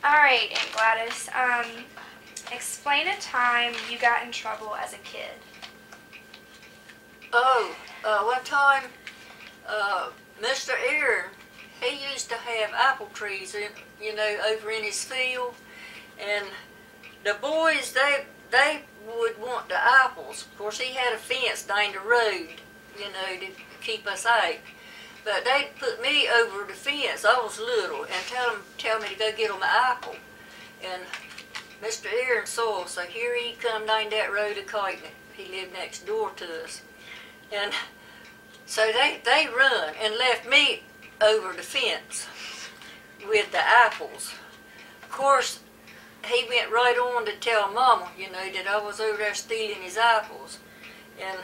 Alright, Aunt Gladys. Explain a time you got in trouble as a kid. One time, Mr. Aaron, he used to have apple trees, over in his field, and the boys, they would want the apples. Of course, he had a fence down the road, to keep us out. But they'd put me over the fence. I was little, and tell me to go get them an apple. And Mr. Aaron saw us, so here he come down that road a kiting. He lived next door to us. And so they run and left me over the fence with the apples. Of course, he went right on to tell Mama, that I was over there stealing his apples. And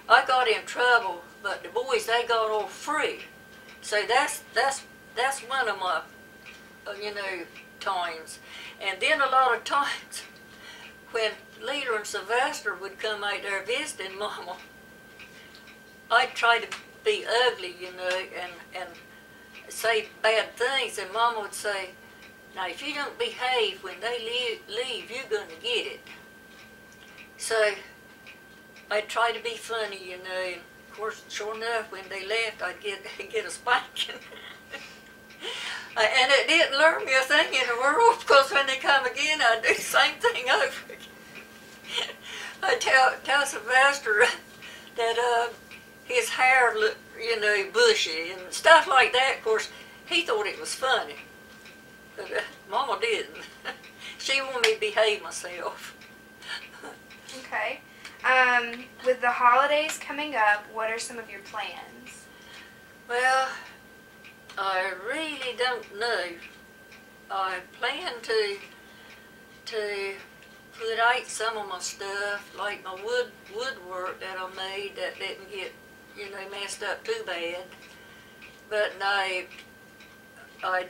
I got in trouble, but the boys, they got off free. So that's one of my, times. And then a lot of times when Leader and Sylvester would come out there visiting Mama, I'd try to be ugly, and say bad things, and Mama would say, now if you don't behave when they leave, you're going to get it. So I'd try to be funny, and of course, sure enough, when they left, I'd get a spanking. And it didn't learn me a thing in the world, because when they come again, I'd do the same thing over again. I'd tell Sylvester that his hair looked, bushy and stuff like that. Of course, he thought it was funny, but Mama didn't. She wanted me to behave myself. Okay. With the holidays coming up, what are some of your plans? Well, I really don't know. I plan to put out some of my stuff, like my woodwork that I made that didn't get, messed up too bad. But I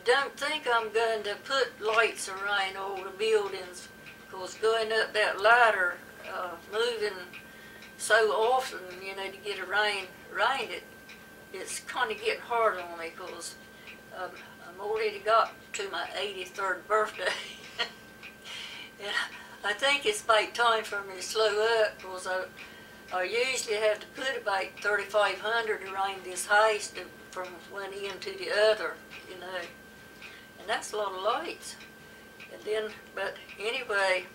don't think I'm going to put lights around all the buildings, because going up that ladder, moving so often, to get around it, it's kind of getting hard on me, because I'm already got to my 83rd birthday. And I think it's about time for me to slow up, because I usually have to put about 3,500 around this house from one end to the other, and that's a lot of lights. And then, but anyway,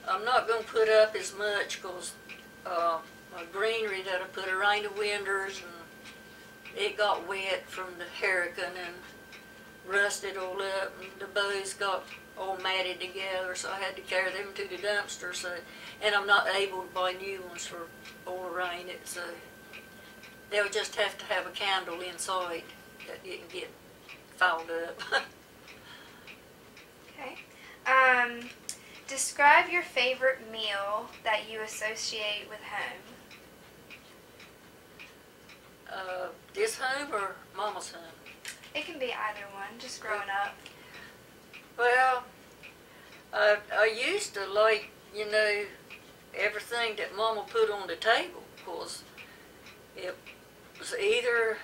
I'm not going to put up as much, because my greenery that I put around the windows, and it got wet from the hurricane and rusted all up, and the bows got all matted together, so I had to carry them to the dumpster. So, and I'm not able to buy new ones for all around it, so they'll just have to have a candle inside that didn't get fouled up. Okay. Describe your favorite meal that you associate with home. This home or Mama's home? It can be either one, just growing up. Well, I used to like, everything that Mama put on the table, because it was either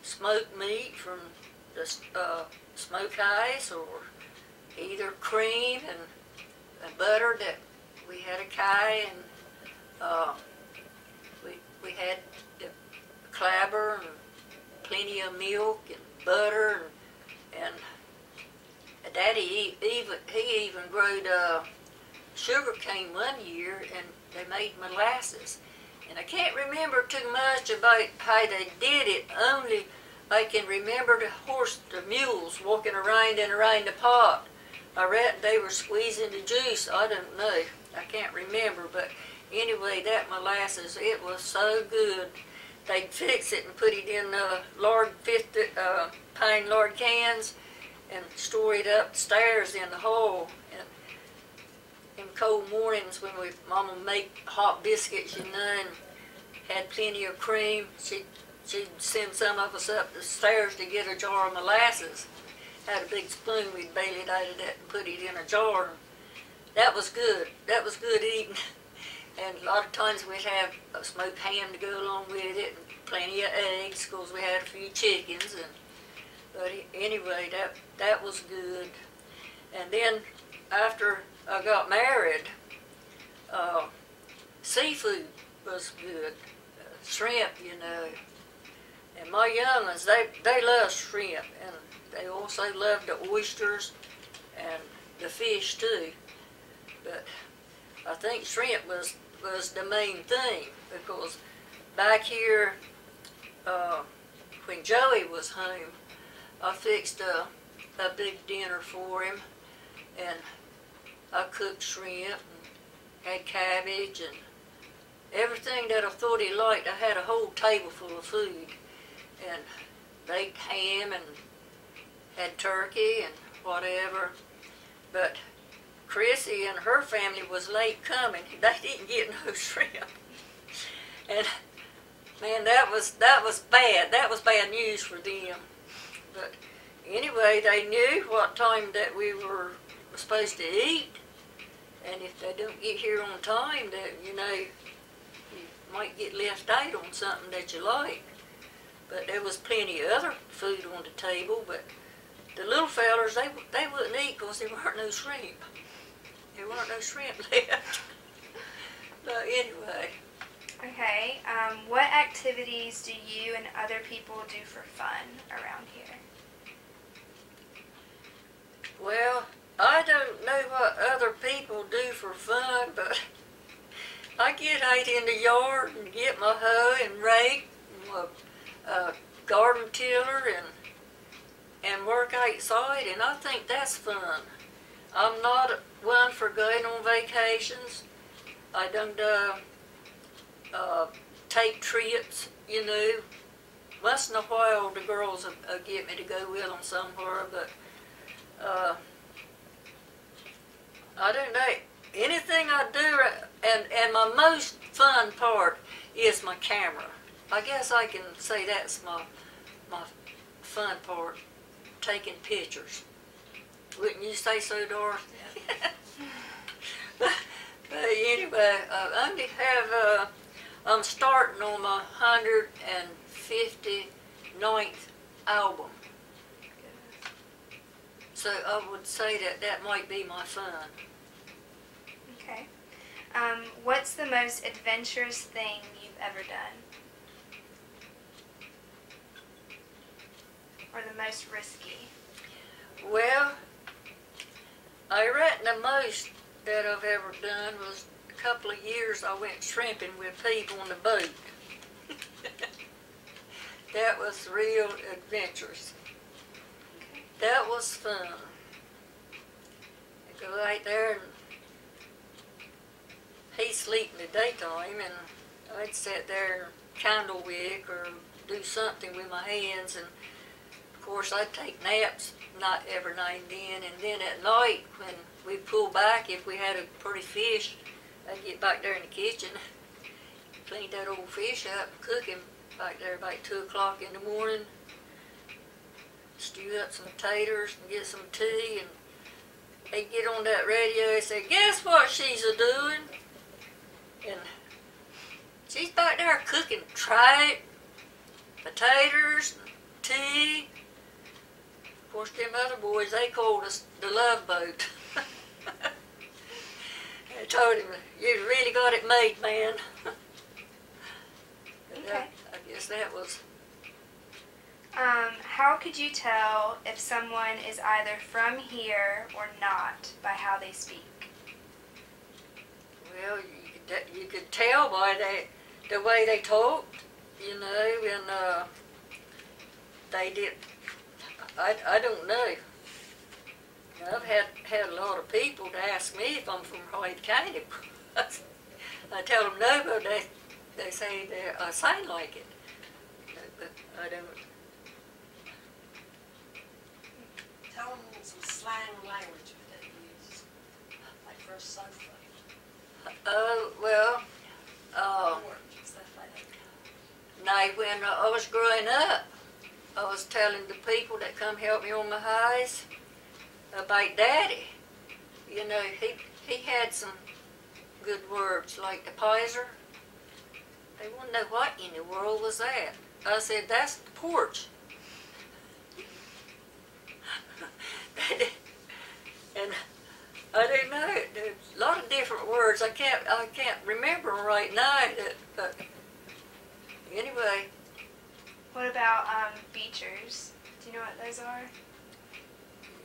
smoked meat from the smokehouse, or either cream and butter that we had a cow, and we had the clabber and plenty of milk and butter, and Daddy he even growed sugar cane one year, and they made molasses. And I can't remember too much about how they did it, only I can remember the mules walking around and around the pot. I read they were squeezing the juice. I don't know. I can't remember, but anyway, that molasses, it was so good. They'd fix it and put it in pine lard cans and store it upstairs in the hall. And in cold mornings when Mama make hot biscuits, and had plenty of cream, she'd send some of us up the stairs to get a jar of molasses. Had a big spoon, we'd bail it out of that and put it in a jar. That was good. That was good eating. And a lot of times we'd have a smoked ham to go along with it, and plenty of eggs, because we had a few chickens. And But anyway, that was good. And then after I got married, seafood was good. Shrimp, you know. And my young ones, they love shrimp, and they also love the oysters and the fish too. But I think shrimp was the main thing, because back here, when Joey was home, I fixed a big dinner for him, and I cooked shrimp and had cabbage and everything that I thought he liked. I had a whole table full of food, and baked ham and had turkey and whatever. But Chrissy and her family was late coming. They didn't get no shrimp, and man, that was bad. That was bad news for them. But anyway, they knew what time that we were supposed to eat, and if they don't get here on time, that you might get left out on something that you like. But there was plenty of other food on the table, but the little fellers, they wouldn't eat because there weren't no shrimp. There weren't no shrimp left. But anyway. Okay, what activities do you and other people do for fun around here? Well, I don't know what other people do for fun, but I get out in the yard and get my hoe and rake and a garden tiller and work outside, and I think that's fun. I'm not one for going on vacations. I don't take trips, you know. Once in a while the girls will get me to go with them somewhere, but I don't know. Anything I do, and my most fun part is my camera. I guess I can say that's my fun part, taking pictures. Wouldn't you say so, Dorothy? but anyway, I'm starting on my 159th album. So I would say that might be my fun. Okay. What's the most adventurous thing you've ever done? Or the most risky? Well, I reckon the most that I've ever done was a couple of years I went shrimping with people on the boat. That was real adventurous. Okay. That was fun. I go out there and he'd sleep in the daytime, and I'd sit there and candle wick or do something with my hands, and of course I'd take naps not every now and then at night when we'd pull back, if we had a pretty fish, I'd get back there in the kitchen, clean that old fish up, cook him back there about 2 o'clock in the morning, stew up some taters and get some tea, and they'd get on that radio and say, "Guess what she's a-doing?" And she's back there cooking tripe, potatoes, tea. Of course, them other boys, they called us the Love Boat. I told him, "You really got it made, man." Okay. I guess that was. How could you tell if someone is either from here or not by how they speak? Well, you could tell by the way they talked, you know, and they did. I don't know. I've had a lot of people to ask me if I'm from White County. I tell them no, but they say I sound like it. But I don't. Tell them some slang language that you use, like for sofa. Well, Stuff like that. now when I was growing up, I was telling the people that come help me on my highs about Daddy. You know, he had some good words like the pizer. They want to know what in the world was that. I said, "That's the porch." can't remember 'em right now, but anyway, What about beachers? Do you know what those are?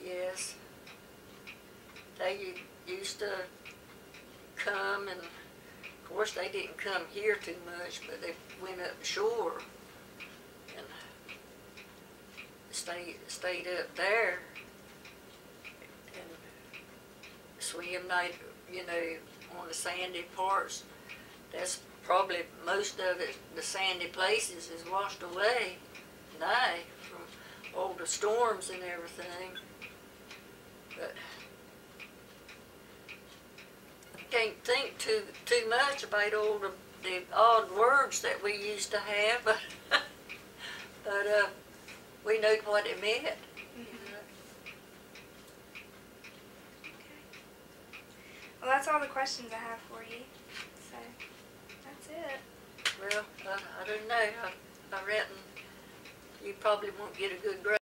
yes. They used to come, and of course they didn't come here too much, but they went up shore and stayed up there and swim night, on the sandy parts. That's probably most of it. The sandy places is washed away now from all the storms and everything. But I can't think too much about all the odd words that we used to have, but we knew what it meant. Well, that's all the questions I have for you. So, that's it. Well, I don't know. I reckon you probably won't get a good grade.